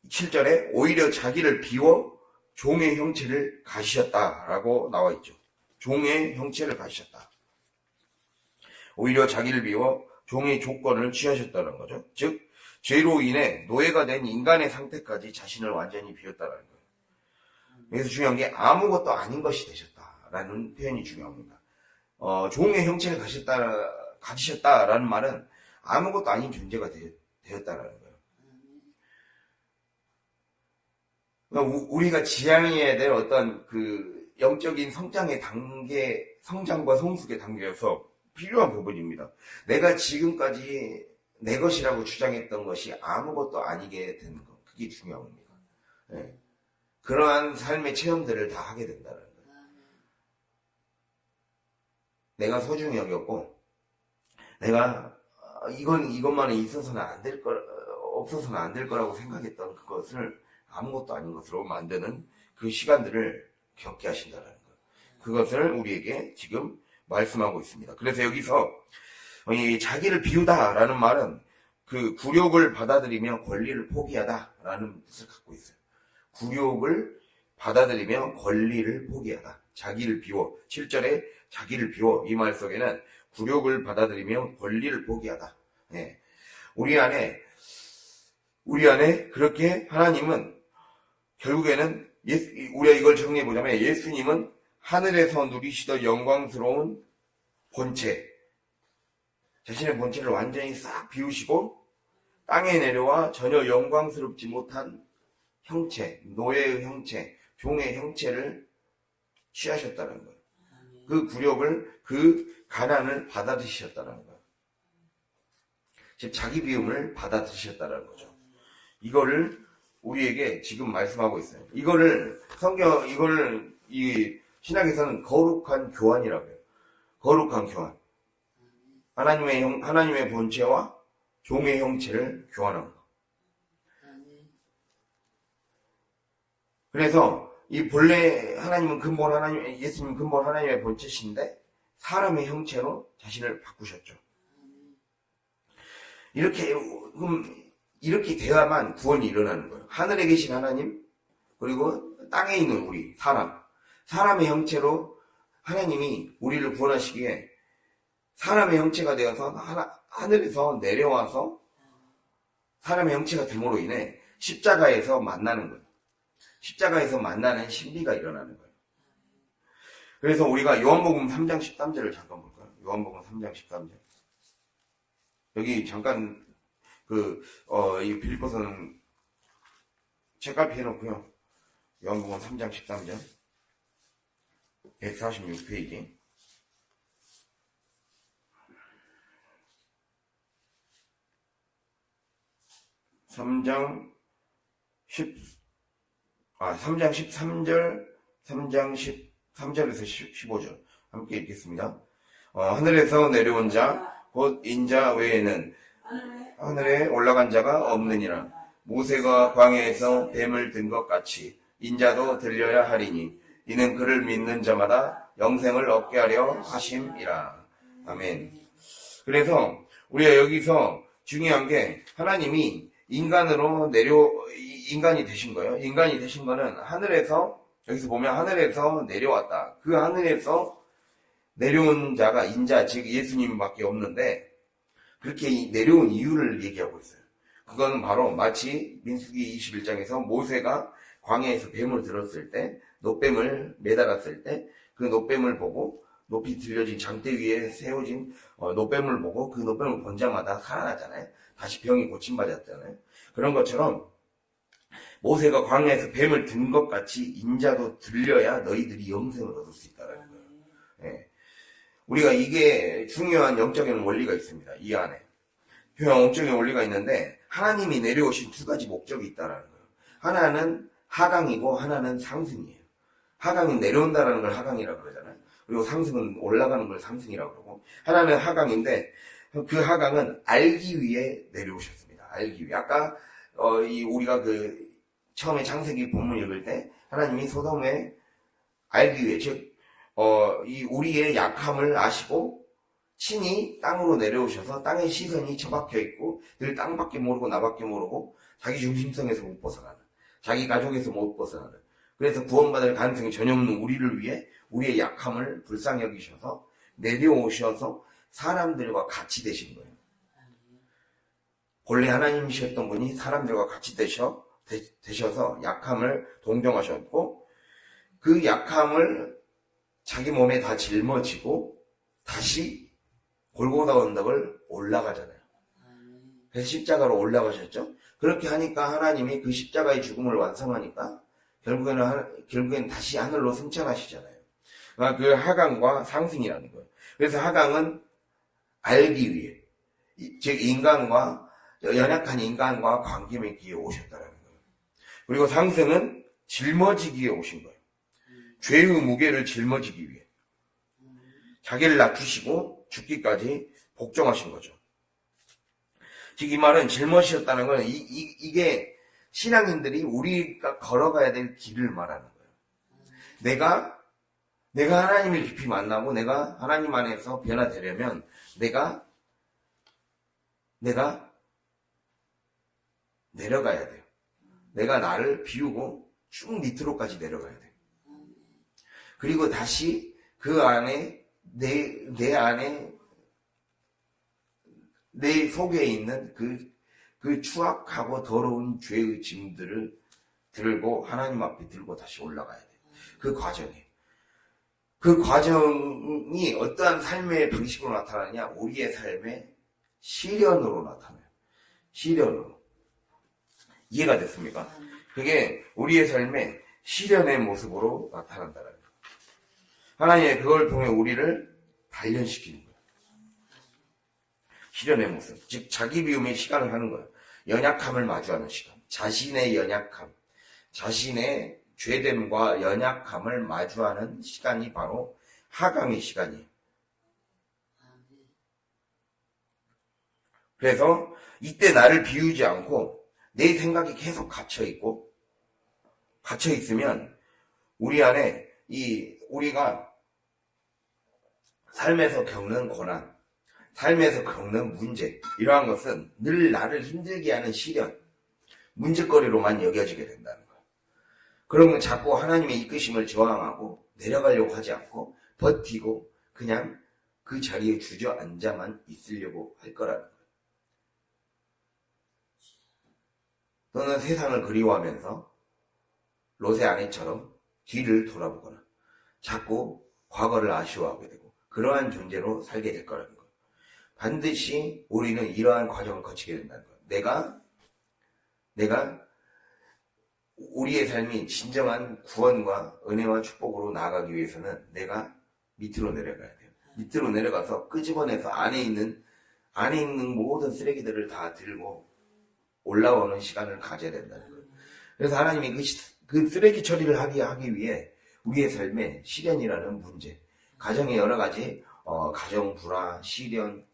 7절에 오히려 자기를 비워 종의 형체를 가지셨다라고 나와 있죠. 종의 형체를 가지셨다. 오히려 자기를 비워 종의 조건을 취하셨다는 거죠. 즉 죄로 인해 노예가 된 인간의 상태까지 자신을 완전히 비웠다는 거예요. 그래서 중요한 게 아무것도 아닌 것이 되셨다라는 표현이 중요합니다. 종의 형체를 가지셨다라는 말은 아무것도 아닌 존재가 되었다라는 거예요. 그러니까 우리가 지향해야 될 어떤 그 영적인 성장의 단계, 성장과 성숙의 단계여서 필요한 부분입니다. 내가 지금까지 내 것이라고 주장했던 것이 아무것도 아니게 되는 것, 그게 중요합니다. 네. 그러한 삶의 체험들을 다 하게 된다는 거예요. 내가 소중히 여겼고, 내가 이것만은 있어서는 안 될 없어서는 안 될 거라고 생각했던 그것을 아무것도 아닌 것으로 만드는 그 시간들을 겪게 하신다는 거예요. 그것을 우리에게 지금 말씀하고 있습니다. 그래서 여기서 이 자기를 비우다라는 말은 그 굴욕을 받아들이며 권리를 포기하다라는 뜻을 갖고 있어요. 굴욕을 받아들이며 권리를 포기하다. 자기를 비워. 7절에 자기를 비워. 이 말 속에는 굴욕을 받아들이며 권리를 포기하다. 예. 우리 안에 그렇게 하나님은 결국에는 우리가 이걸 정리해보자면 예수님은 하늘에서 누리시던 영광스러운 본체, 자신의 본체를 완전히 싹 비우시고 땅에 내려와 전혀 영광스럽지 못한 형체, 노예의 형체, 종의 형체를 취하셨다는 거예요. 그 굴욕을, 그 가난을 받아들이셨다는 거예요. 즉 자기 비움을 받아들이셨다는 거죠. 이거를 우리에게 지금 말씀하고 있어요. 이거를 이 신학에서는 거룩한 교환이라고 해요. 거룩한 교환. 하나님의 본체와 종의 형체를 교환한 거. 그래서 이 본래 예수님은 근본 하나님의 본체신데 사람의 형체로 자신을 바꾸셨죠. 이렇게 돼야만 구원이 일어나는 거예요. 하늘에 계신 하나님, 그리고 땅에 있는 우리, 사람의 형체로 하나님이 우리를 구원하시기에 사람의 형체가 되어서 하늘에서 내려와서 사람의 형체가 됨으로 인해 십자가에서 만나는 거예요. 십자가에서 만나는 신비가 일어나는 거예요. 그래서 우리가 요한복음 3장 13절을 잠깐 볼까요? 요한복음 3장 13절. 여기 잠깐 이 빌립보서는 책갈피 해놓고요. 요한복음 3장 13절 146페이지 3장 13절 3장 13절에서 15절 함께 읽겠습니다. 하늘에서 내려온 자 곧 인자 외에는 하늘에 올라간 자가 없느니라. 모세가 광야에서 뱀을 든 것 같이 인자도 들려야 하리니 이는 그를 믿는 자마다 영생을 얻게 하려 하심이라. 아멘. 그래서 우리가 여기서 중요한 게 하나님이 인간이 되신 거예요. 인간이 되신 거는 여기서 보면 하늘에서 내려왔다. 그 하늘에서 내려온 자가 인자, 즉 예수님밖에 없는데 그렇게 내려온 이유를 얘기하고 있어요. 그건 바로 마치 민수기 21장에서 모세가 광야에서 뱀을 들었을 때, 놋뱀을 매달았을 때 그 놋뱀을 보고 높이 들려진 장대 위에 세워진 놋뱀을 보고 그 놋뱀을 본 자마다 살아나잖아요. 다시 병이 고침받았잖아요. 그런 것처럼 모세가 광야에서 뱀을 든 것 같이 인자도 들려야 너희들이 영생을 얻을 수 있다는 거예요. 예. 우리가 이게 중요한 영적인 원리가 있습니다. 이 안에. 영적인 원리가 있는데 하나님이 내려오신 두 가지 목적이 있다는 거예요. 하나는 하강이고 하나는 상승이에요. 하강은 내려온다는 걸 하강이라고 그러잖아요. 그리고 상승은 올라가는 걸 상승이라고 그러고, 하나는 하강인데 그 하강은 알기 위해 내려오셨습니다. 알기 위해. 아까 우리가 처음에 창세기 본문 읽을 때 하나님이 소돔에 알기 위해, 즉 이 우리의 약함을 아시고 친히 땅으로 내려오셔서 땅의 시선이 처박혀 있고 늘 땅밖에 모르고 나밖에 모르고 자기 중심성에서 못 벗어나는, 자기 가족에서 못 벗어나는, 그래서 구원받을 가능성이 전혀 없는 우리를 위해 우리의 약함을 불쌍히 여기셔서 내려오셔서 사람들과 같이 되신 거예요. 본래 하나님이셨던 분이 사람들과 같이 되셔서 약함을 동정하셨고, 그 약함을 자기 몸에 다 짊어지고 다시 골고다 언덕을 올라가잖아요. 그래서 십자가로 올라가셨죠. 그렇게 하니까 하나님이 그 십자가의 죽음을 완성하니까 결국에는 다시 하늘로 승천하시잖아요. 그러니까 그 하강과 상승이라는 거예요. 그래서 하강은 알기 위해, 즉 연약한 인간과 관계 맺기에 오셨다는 거예요. 그리고 상승은 짊어지기에 오신 거예요. 죄의 무게를 짊어지기 위해 자기를 낮추시고 죽기까지 복종하신 거죠. 즉 이 말은 짊어지셨다는 건 이게 신앙인들이 우리가 걸어가야 될 길을 말하는 거예요. 내가 하나님을 깊이 만나고 내가 하나님 안에서 변화되려면 내가 내려가야 돼요. 내가 나를 비우고 쭉 밑으로까지 내려가야 돼요. 그리고 다시 그 안에 내 안에 내 속에 있는 그 추악하고 더러운 죄의 짐들을 들고 하나님 앞에 들고 다시 올라가야 돼요. 그 과정이 어떠한 삶의 방식으로 나타나냐? 우리의 삶의 시련으로 나타나요. 시련으로. 이해가 됐습니까? 그게 우리의 삶의 시련의 모습으로 나타난다는 거예요. 하나님의 그걸 통해 우리를 단련시키는 거예요. 시련의 모습. 즉 자기 비움의 시간을 하는 거예요. 연약함을 마주하는 시간. 자신의 연약함, 자신의 죄됨과 연약함을 마주하는 시간이 바로 하강의 시간이에요. 그래서 이때 나를 비우지 않고 내 생각이 계속 갇혀있으면 우리 안에 우리가 삶에서 겪는 고난, 삶에서 겪는 문제, 이러한 것은 늘 나를 힘들게 하는 시련, 문제거리로만 여겨지게 된다는 거예요. 그러면 자꾸 하나님의 이끄심을 저항하고 내려가려고 하지 않고 버티고 그냥 그 자리에 주저앉아만 있으려고 할 거라는 거예요. 너는 세상을 그리워하면서 롯의 아내처럼 뒤를 돌아보거나 자꾸 과거를 아쉬워하게 되고 그러한 존재로 살게 될 거라는 거예요. 반드시 우리는 이러한 과정을 거치게 된다는 거예요. 내가 우리의 삶이 진정한 구원과 은혜와 축복으로 나아가기 위해서는 내가 밑으로 내려가야 돼요. 밑으로 내려가서 끄집어내서 안에 있는 모든 쓰레기들을 다 들고 올라오는 시간을 가져야 된다는 거예요. 그래서 하나님이 그 쓰레기 처리를 하기 위해 우리의 삶에 시련이라는 문제, 가정의 여러 가지 가정 불화, 시련,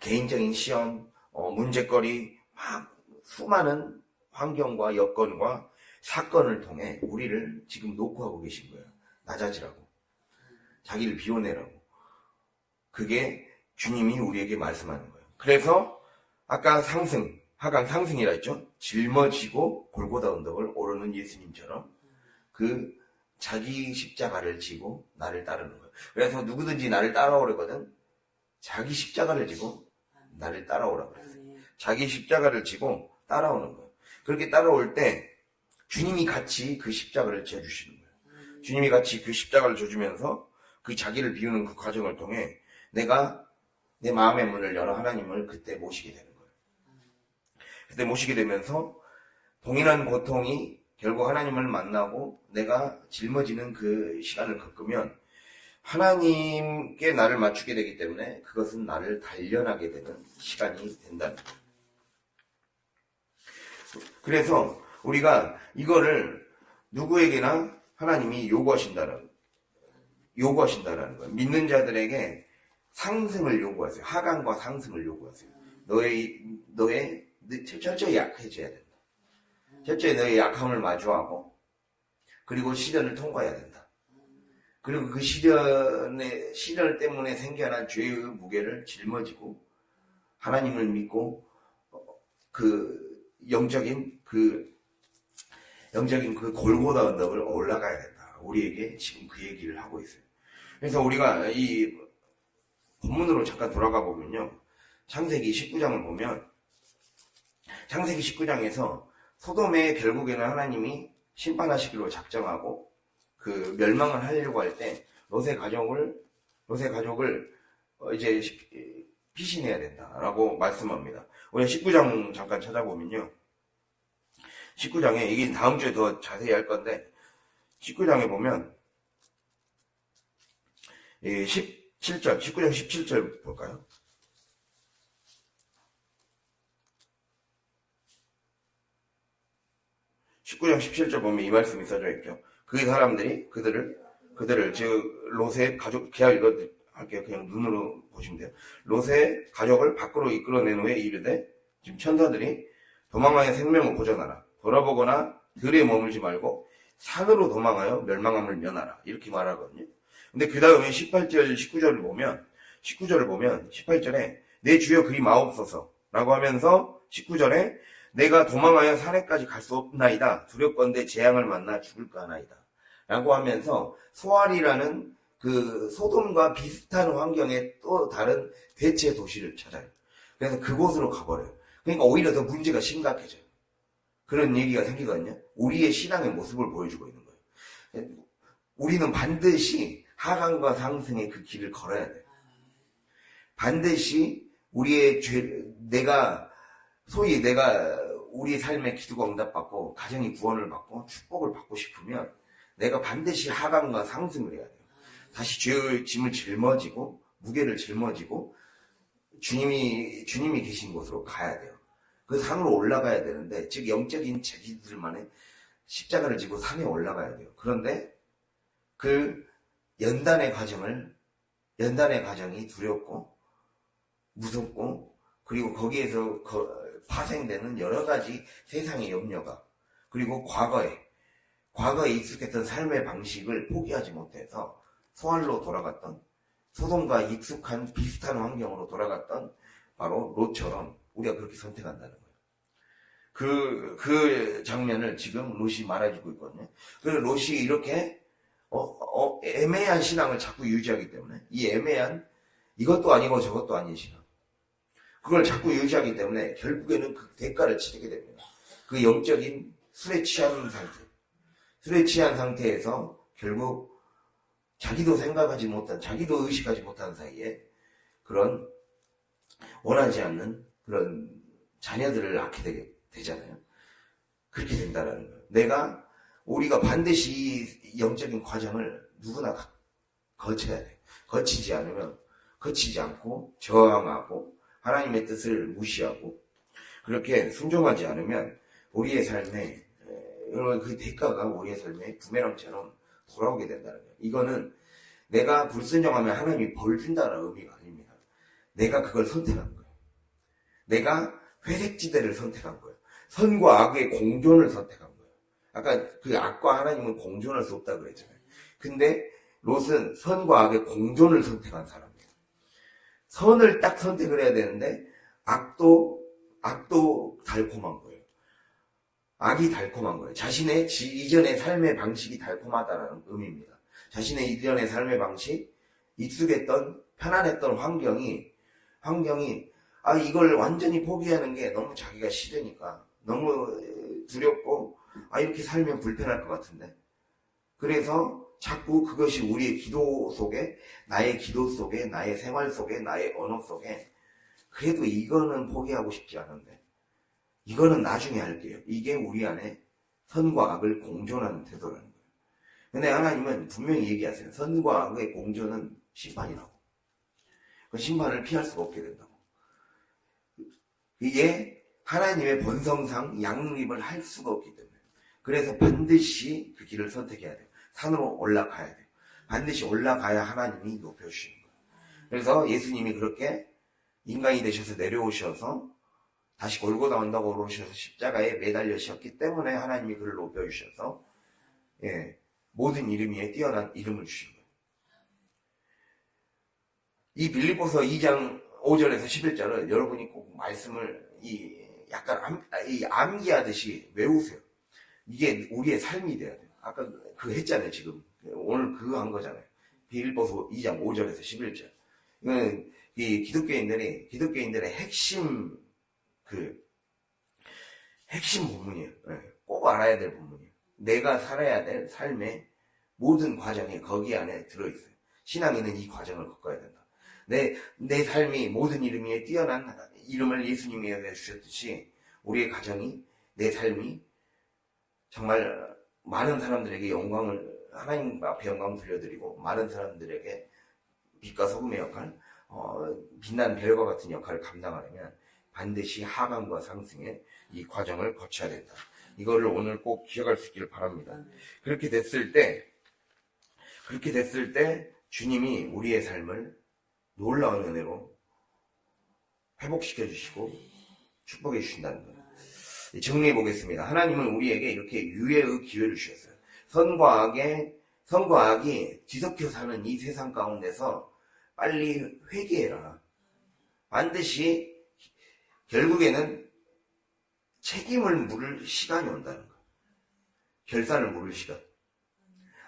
개인적인 시험, 문제거리, 막 수많은 환경과 여건과 사건을 통해 우리를 지금 녹화하고 계신 거예요. 낮아지라고, 자기를 비워내라고. 그게 주님이 우리에게 말씀하는 거예요. 그래서 아까 하강 상승이라 했죠. 짊어지고 골고다 언덕을 오르는 예수님처럼 그 자기 십자가를 지고 나를 따르는 거예요. 그래서 누구든지 나를 따라오려거든 자기 십자가를 지고 나를 따라오라고 그랬어요. 자기 십자가를 지고 따라오는 거예요. 그렇게 따라올 때 주님이 같이 그 십자가를 져주시는 거예요. 주님이 같이 그 십자가를 져주면서 그 자기를 비우는 그 과정을 통해 내가 내 마음의 문을 열어 하나님을 그때 모시게 되는 거예요. 그때 모시게 되면서 동일한 고통이 결국 하나님을 만나고 내가 짊어지는 그 시간을 겪으면 하나님께 나를 맞추게 되기 때문에 그것은 나를 단련하게 되는 시간이 된다는 거예요. 그래서 우리가 이거를 누구에게나 하나님이 요구하신다는 거예요. 믿는 자들에게 상승을 요구하세요. 하강과 상승을 요구하세요. 너의 철저히 약해져야 된다. 철저히 너의 약함을 마주하고 그리고 시련을 통과해야 된다. 그리고 그 시련 때문에 생겨난 죄의 무게를 짊어지고 하나님을 믿고 그 영적인 그 골고다 언덕을 올라가야 된다. 우리에게 지금 그 얘기를 하고 있어요. 그래서 우리가 이 본문으로 잠깐 돌아가 보면요. 창세기 19장을 보면 창세기 19장에서 소돔에 결국에는 하나님이 심판하시기로 작정하고 그 멸망을 하려고 할 때 롯의 가족을 이제 피신해야 된다라고 말씀합니다. 우리가 19장 잠깐 찾아보면요. 19장에 이게 다음 주에 더 자세히 할 건데 19장에 보면 19장 17절 볼까요? 19장 17절 보면 이 말씀이 써져 있죠. 그 사람들이 그들을 즉 롯의 가족, 제가 읽어할게요. 그냥 눈으로 보시면 돼요. 롯의 가족을 밖으로 이끌어낸 후에 이르되 지금 천사들이 도망하여 생명을 보존하라. 돌아보거나 들에 머물지 말고 산으로 도망하여 멸망함을 면하라. 이렇게 말하거든요. 근데 그 다음에 18절, 19절을 보면 18절에 내 주여 그리 마옵소서 라고 하면서 19절에 내가 도망하여 산에까지 갈 수 없나이다. 두렵건대 재앙을 만나 죽을까 하나이다. 라고 하면서 소알이라는 그 소돔과 비슷한 환경의 또 다른 대체 도시를 찾아요. 그래서 그곳으로 가버려요. 그러니까 오히려 더 문제가 심각해져요. 그런 얘기가 생기거든요. 우리의 신앙의 모습을 보여주고 있는 거예요. 우리는 반드시 하강과 상승의 그 길을 걸어야 돼요. 반드시 우리의 내가 우리 삶의 기도가 응답받고 가정이 구원을 받고 축복을 받고 싶으면 내가 반드시 하강과 상승을 해야 돼요. 다시 죄의 짐을 짊어지고 무게를 짊어지고 주님이 계신 곳으로 가야 돼요. 그 산으로 올라가야 되는데 즉 영적인 자기들만의 십자가를 지고 산에 올라가야 돼요. 그런데 그 연단의 과정이 두렵고 무섭고 그리고 거기에서 파생되는 여러 가지 세상의 염려가 그리고 과거에 익숙했던 삶의 방식을 포기하지 못해서 소알로 돌아갔던 소돔과 익숙한 비슷한 환경으로 돌아갔던 바로 롯처럼 우리가 그렇게 선택한다는 거예요. 그 장면을 지금 롯이 말해주고 있거든요. 그래서 롯이 이렇게 애매한 신앙을 자꾸 유지하기 때문에 이 애매한 이것도 아니고 저것도 아닌 신앙 그걸 자꾸 유지하기 때문에 결국에는 그 대가를 치르게 됩니다. 그 영적인 술에 취한 상태에서 결국 자기도 의식하지 못한 사이에 그런 원하지 않는 그런 자녀들을 낳게 되잖아요. 그렇게 된다는 거예요. 우리가 반드시 이 영적인 과정을 누구나 거쳐야 돼요. 거치지 않고 저항하고 하나님의 뜻을 무시하고 그렇게 순종하지 않으면 우리의 삶에 그 대가가 우리의 삶에 부메랑처럼 돌아오게 된다는 거예요. 이거는 내가 불순종하면 하나님이 벌 준다는 의미가 아닙니다. 내가 그걸 선택한 거예요. 내가 회색지대를 선택한 거예요. 선과 악의 공존을 선택한 거예요. 아까 그 악과 하나님은 공존할 수 없다고 그랬잖아요. 근데 롯은 선과 악의 공존을 선택한 사람이에요. 선을 딱 선택을 해야 되는데 악도 달콤한 거예요. 악이 달콤한 거예요. 자신의 이전의 삶의 방식이 달콤하다는 의미입니다. 자신의 이전의 삶의 방식, 익숙했던 편안했던 환경이 이걸 완전히 포기하는 게 너무 자기가 싫으니까 너무 두렵고 이렇게 살면 불편할 것 같은데 그래서 자꾸 그것이 우리의 기도 속에 나의 생활 속에 나의 언어 속에 그래도 이거는 포기하고 싶지 않은데 이거는 나중에 할게요. 이게 우리 안에 선과 악을 공존하는 태도라는 거예요. 근데 하나님은 분명히 얘기하세요. 선과 악의 공존은 심판이라고. 그 심판을 피할 수가 없게 된다고. 이게 하나님의 본성상 양립을 할 수가 없기 때문에. 그래서 반드시 그 길을 선택해야 돼요. 산으로 올라가야 돼요. 반드시 올라가야 하나님이 높여주시는 거예요. 그래서 예수님이 그렇게 인간이 되셔서 내려오셔서 다시 골고다 언덕으로 오셔서 십자가에 매달리셨기 때문에 하나님이 그를 높여주셔서 모든 이름 위에 뛰어난 이름을 주신 거예요. 이 빌립보서 2장 5절에서 11절은 여러분이 꼭 말씀을 약간 암기하듯이 외우세요. 이게 우리의 삶이 돼야 돼요. 아까 그거 했잖아요, 지금. 오늘 그거 한 거잖아요. 빌립보서 2장 5절에서 11절. 이거는 이 기독교인들의 핵심 본문이에요. 꼭 알아야 될 본문이에요. 내가 살아야 될 삶의 모든 과정이 거기 안에 들어있어요. 신앙인은 이 과정을 겪어야 된다. 내 삶이 모든 이름 위에 뛰어난 이름을 예수님이 주셨듯이 우리의 가정이, 내 삶이 정말 많은 사람들에게 하나님 앞에 영광을 돌려드리고 많은 사람들에게 빛과 소금의 역할, 빛난 별과 같은 역할을 감당하려면 반드시 하강과 상승의 이 과정을 거쳐야 된다. 이거를 오늘 꼭 기억할 수 있기를 바랍니다. 그렇게 됐을 때 주님이 우리의 삶을 놀라운 은혜로 회복시켜 주시고 축복해 주신다는 거예요. 정리해 보겠습니다. 하나님은 우리에게 이렇게 유예의 기회를 주셨어요. 선과 악이 뒤섞여 사는 이 세상 가운데서 빨리 회개해라. 반드시 결국에는 책임을 물을 시간이 온다는 거예요. 결산을 물을 시간.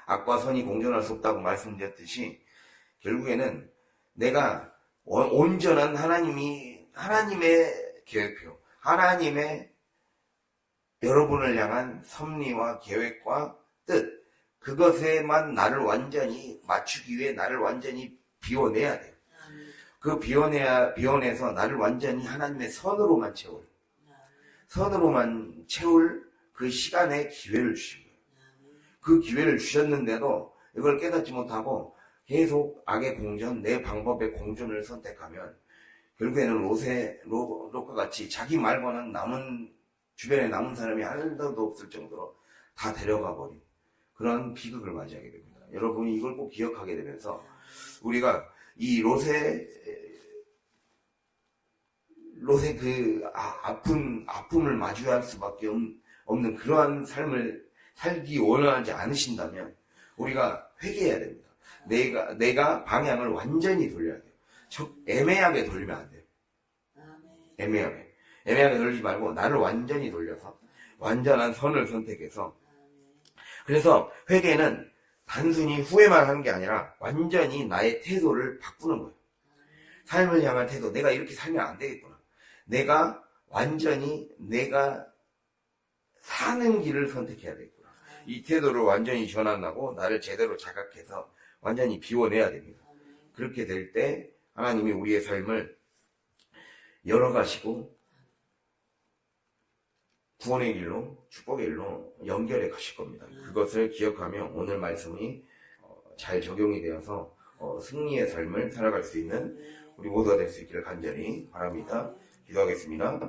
악과 선이 공존할 수 없다고 말씀드렸듯이 결국에는 내가 온전한 하나님의 계획표, 하나님의 여러분을 향한 섭리와 계획과 뜻, 그것에만 나를 완전히 맞추기 위해 나를 완전히 비워내야 돼요. 그 비워내서 나를 완전히 하나님의 선으로만 채울 그 시간의 기회를 주신 거예요. 그 기회를 주셨는데도 이걸 깨닫지 못하고 계속 악의 공존, 내 방법의 공존을 선택하면 결국에는 롯과 같이 자기 말고는 주변에 남은 사람이 하나도 없을 정도로 다 데려가 버린 그런 비극을 맞이하게 됩니다. 여러분이 이걸 꼭 기억하게 되면서 우리가 이 롯의 그 아픔을 마주할 수밖에 없는 그러한 삶을 살기 원하지 않으신다면 우리가 회개해야 됩니다. 내가 방향을 완전히 돌려야 돼요. 애매하게 돌리면 안 돼요. 애매하게 돌리지 말고 나를 완전히 돌려서 완전한 선을 선택해서, 그래서 회개는 단순히 후회만 하는 게 아니라 완전히 나의 태도를 바꾸는 거예요. 삶을 향한 태도, 내가 이렇게 살면 안 되겠구나. 내가 사는 길을 선택해야 되겠구나. 이 태도를 완전히 전환하고 나를 제대로 자각해서 완전히 비워내야 됩니다. 그렇게 될 때 하나님이 우리의 삶을 열어가시고 구원의 길로, 축복의 길로 연결해 가실 겁니다. 그것을 기억하며 오늘 말씀이 잘 적용이 되어서 승리의 삶을 살아갈 수 있는 우리 모두가 될 수 있기를 간절히 바랍니다. 기도하겠습니다.